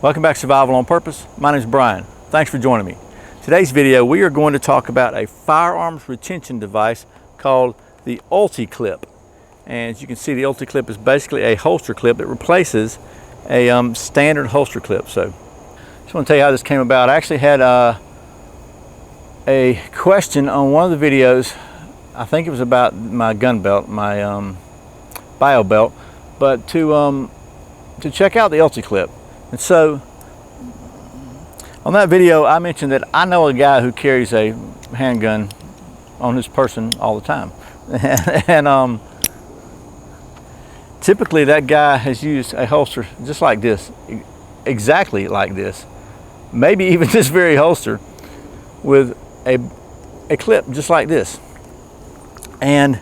Welcome back to Survival on Purpose. My name is Brian. Thanks for joining me. Today's video, we are going to talk about a firearms retention device called the UltiClip. And as you can see, the UltiClip is basically a holster clip that replaces a standard holster clip. So I just want to tell you how this came about. I actually had a question on one of the videos. I think it was about my gun belt, my bio belt, but to check out the UltiClip. And so on that video, I mentioned that I know a guy who carries a handgun on his person all the time. and typically that guy has used a holster just like this, exactly like this, maybe even this very holster with a clip just like this. And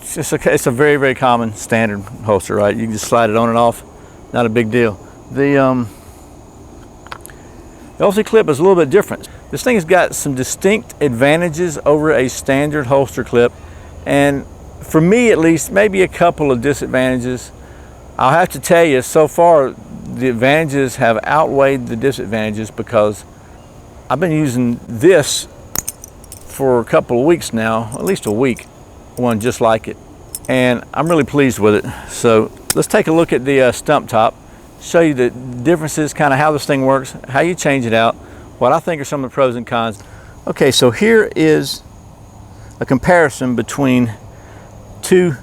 it's a very, very common standard holster, right? You can just slide it on and off. Not a big deal. The UltiClip is a little bit different. This thing has got some distinct advantages over a standard holster clip, and for me at least, maybe a couple of disadvantages. I'll have to tell you, so far the advantages have outweighed the disadvantages because I've been using this for a couple of weeks now, at least a week, one just like it, and I'm really pleased with it. So let's take a look at the stump top, show you the differences, kind of how this thing works, how you change it out, what I think are some of the pros and cons. Okay, so here is a comparison between two,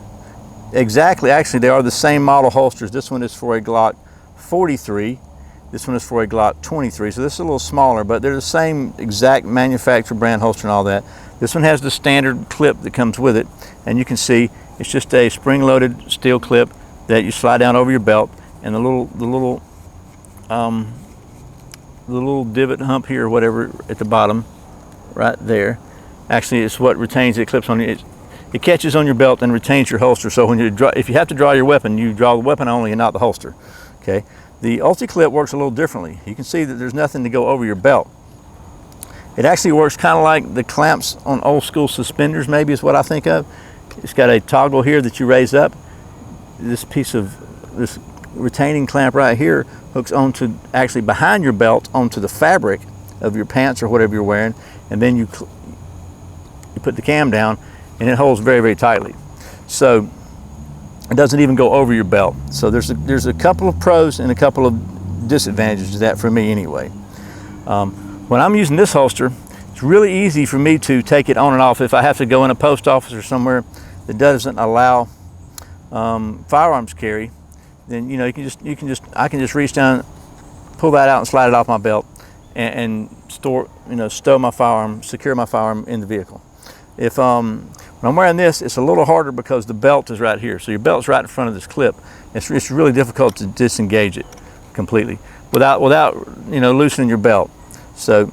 actually they are the same model holsters. This one is for a Glock 43, this one is for a Glock 23, so this is a little smaller, but they're the same exact manufacturer, brand, holster, and all that. This one has the standard clip that comes with it, and you can see it's just a spring-loaded steel clip that you slide down over your belt, and the little divot hump here or whatever at the bottom right there, actually it's what retains it, clips on it. It catches on your belt and retains your holster, so when if you have to draw your weapon, you draw the weapon only and not the holster. Okay, the UltiClip works a little differently. You can see that there's nothing to go over your belt. It actually works kind of like the clamps on old school suspenders, maybe is what I think of. It's got a toggle here that you raise up. This piece of this retaining clamp right here hooks onto, actually behind your belt, onto the fabric of your pants or whatever you're wearing, and then you put the cam down and it holds very, very tightly. So it doesn't even go over your belt. So there's a couple of pros and a couple of disadvantages to that for me anyway. When I'm using this holster, it's really easy for me to take it on and off. If I have to go in a post office or somewhere that doesn't allow firearms carry, then I can just reach down, pull that out and slide it off my belt and store, stow my firearm, secure my firearm in the vehicle. If when I'm wearing this, it's a little harder because the belt is right here. So your belt's right in front of this clip. It's really difficult to disengage it completely without loosening your belt. So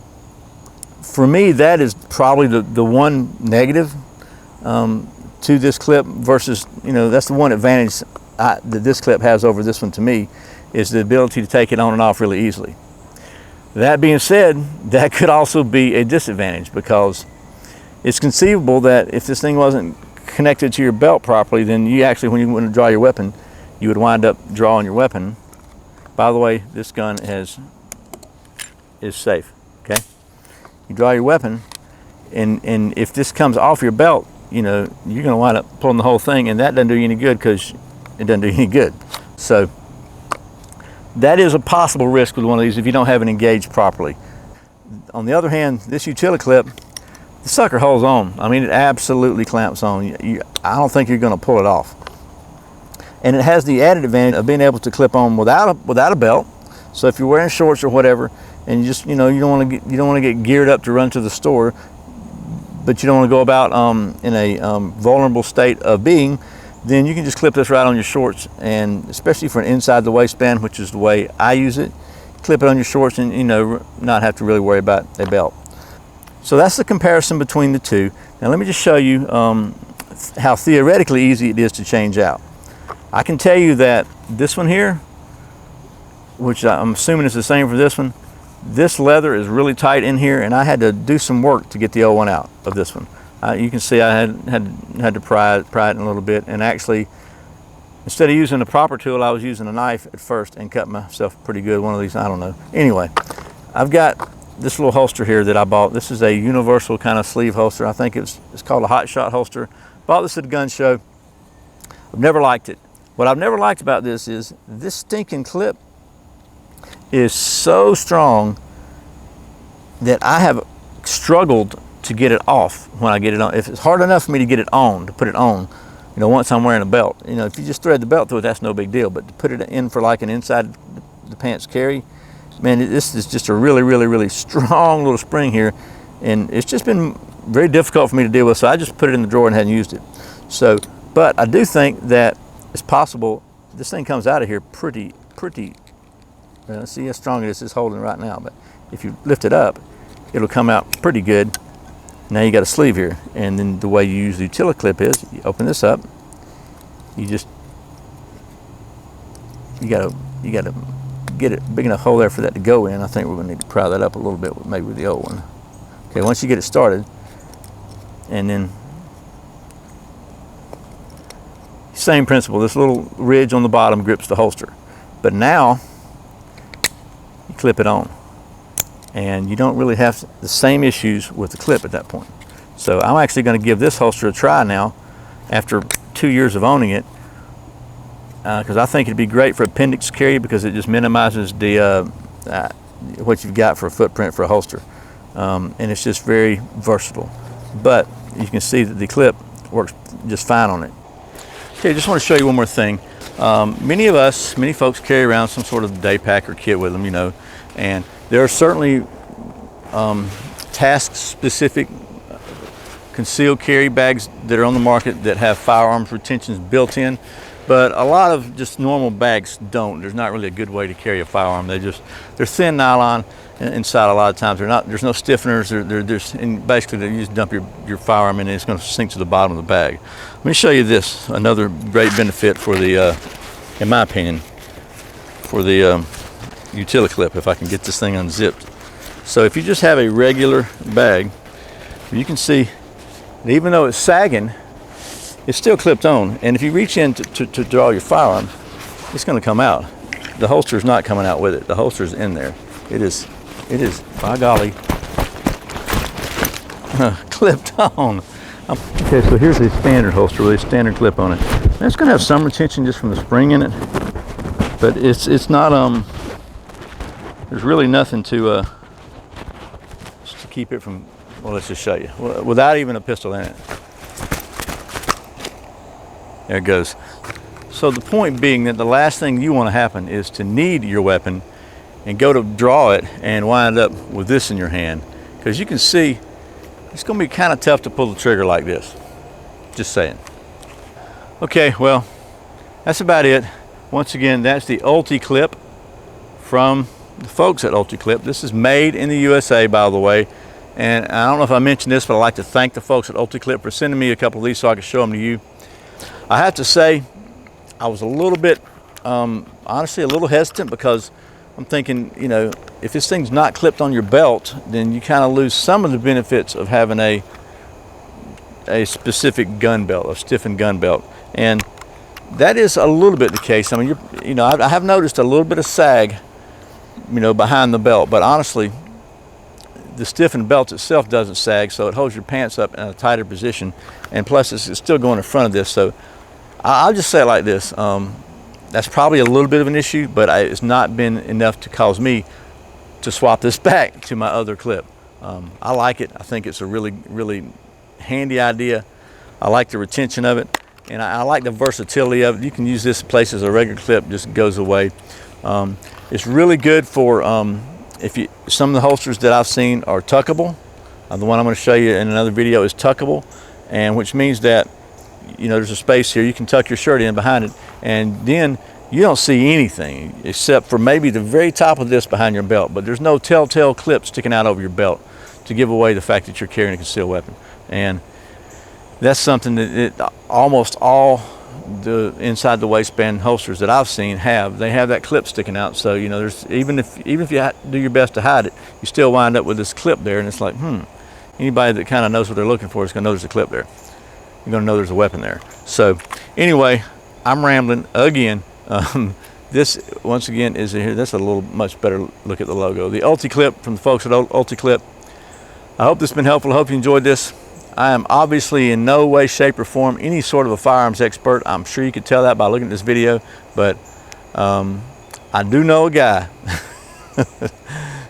for me, that is probably the one negative to this clip versus, that's the one advantage that this clip has over this one to me, is the ability to take it on and off really easily. That being said, that could also be a disadvantage because it's conceivable that if this thing wasn't connected to your belt properly, then you actually, when you want to draw your weapon, you would wind up drawing your weapon. By the way, this gun is safe, okay? You draw your weapon, and if this comes off your belt, you're going to wind up pulling the whole thing, and that doesn't do you any good because it doesn't do you any good. So that is a possible risk with one of these if you don't have it engaged properly. On the other hand, this UltiClip, the sucker holds on. I mean, it absolutely clamps on. I don't think you're going to pull it off. And it has the added advantage of being able to clip on without a belt. So if you're wearing shorts or whatever, and you just you don't want to get geared up to run to the store, but you don't want to go about in a vulnerable state of being, then you can just clip this right on your shorts, and especially for an inside the waistband, which is the way I use it, clip it on your shorts and not have to really worry about a belt. So that's the comparison between the two. Now let me just show you how theoretically easy it is to change out. I can tell you that this one here, which I'm assuming is the same for this one, this leather is really tight in here, and I had to do some work to get the old one out of this one. You can see I had to pry it a little bit, and actually Instead of using the proper tool, I was using a knife at first and cut myself pretty good. One of these, I don't know. Anyway, I've got this little holster here that I bought. This is a universal kind of sleeve holster. I think it's called a Hot Shot holster. Bought this at a gun show. I've never liked it. What I've never liked about this is this stinking clip is so strong that I have struggled to get it off when I get it on. If it's hard enough for me to get it on, to put it on, you know, once I'm wearing a belt, you know, if you just thread the belt through it, that's no big deal. But to put it in for like an inside the pants carry, man, this is just a really, really, really strong little spring here. And it's just been very difficult for me to deal with. So I just put it in the drawer and hadn't used it. So, but I do think that it's possible this thing comes out of here pretty, see how strong it is. It's holding right now. But if you lift it up, it'll come out pretty good. Now you got a sleeve here, and then the way you use the UltiClip is you open this up. You gotta get it big enough hole there for that to go in. I think we're gonna need to pry that up a little bit, maybe with the old one. Okay, once you get it started, and then same principle. This little ridge on the bottom grips the holster, but now you clip it on. And you don't really have the same issues with the clip at that point. So I'm actually going to give this holster a try now after 2 years of owning it, because I think it'd be great for appendix carry because it just minimizes the what you've got for a footprint for a holster. And it's just very versatile. But you can see that the clip works just fine on it. Okay, I just want to show you one more thing. Many folks carry around some sort of day pack or kit with them, you know, and there are certainly task-specific concealed carry bags that are on the market that have firearms retentions built in, but a lot of just normal bags don't. There's not really a good way to carry a firearm. They're thin nylon inside a lot of times. There's no stiffeners. And basically you just dump your firearm in and it's going to sink to the bottom of the bag. Let me show you this, another great benefit for the, in my opinion, for the UltiClip, if I can get this thing unzipped. So if you just have a regular bag, you can see that even though it's sagging, it's still clipped on. And if you reach in to draw your firearm, it's going to come out. The holster is not coming out with it. The holster is in there. It is, by golly, clipped on. Okay, so here's a standard holster with a standard clip on it. And it's going to have some retention just from the spring in it, but it's not there's really nothing to keep it from, well, let's just show you, without even a pistol in it. There it goes. So the point being that the last thing you want to happen is to need your weapon and go to draw it and wind up with this in your hand. Because you can see, it's going to be kind of tough to pull the trigger like this. Just saying. Okay, well, that's about it. Once again, that's the UltiClip from the folks at UltiClip. This is made in the USA, by the way. And I don't know if I mentioned this, but I'd like to thank the folks at UltiClip for sending me a couple of these so I could show them to you. I have to say, I was a little bit, honestly, a little hesitant because I'm thinking, you know, if this thing's not clipped on your belt, then you kind of lose some of the benefits of having a specific gun belt, a stiffened gun belt. And that is a little bit the case. I mean, I have noticed a little bit of sag, you know, behind the belt, but honestly, the stiffened belt itself doesn't sag, so it holds your pants up in a tighter position, and plus it's still going in front of this. So I'll just say it like this, that's probably a little bit of an issue, but it's not been enough to cause me to swap this back to my other clip. I like it. I think it's a really, really handy idea. I like the retention of it, and I like the versatility of it. You can use this in place as a regular clip, just goes away. It's really good for some of the holsters that I've seen are tuckable. The one I'm going to show you in another video is tuckable, and which means that, you know, there's a space here you can tuck your shirt in behind it, and then you don't see anything except for maybe the very top of this behind your belt, but there's no telltale clip sticking out over your belt to give away the fact that you're carrying a concealed weapon. And that's something that almost all the inside the waistband holsters that I've seen they have that clip sticking out. So, you know, there's even if you do your best to hide it, you still wind up with this clip there, and it's like, anybody that kind of knows what they're looking for is going to notice the clip there. You're going to know there's a weapon there. So anyway, I'm rambling again. This, once again, is here. That's a little much better look at the logo. The UltiClip from the folks at UltiClip. I hope this has been helpful. I hope you enjoyed this. I am obviously in no way, shape, or form any sort of a firearms expert. I'm sure you could tell that by looking at this video, but I do know a guy.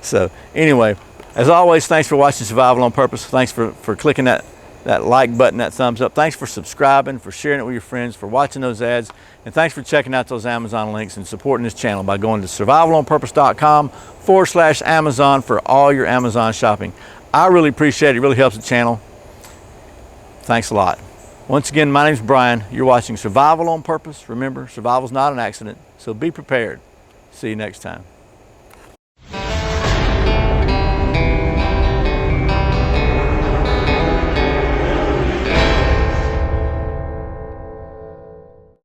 So anyway, as always, thanks for watching Survival on Purpose. Thanks for clicking that like button, that thumbs up. Thanks for subscribing, for sharing it with your friends, for watching those ads, and thanks for checking out those Amazon links and supporting this channel by going to survivalonpurpose.com/Amazon for all your Amazon shopping. I really appreciate it. It really helps the channel. Thanks a lot. Once again, my name's Brian. You're watching Survival on Purpose. Remember, survival's not an accident, so be prepared. See you next time.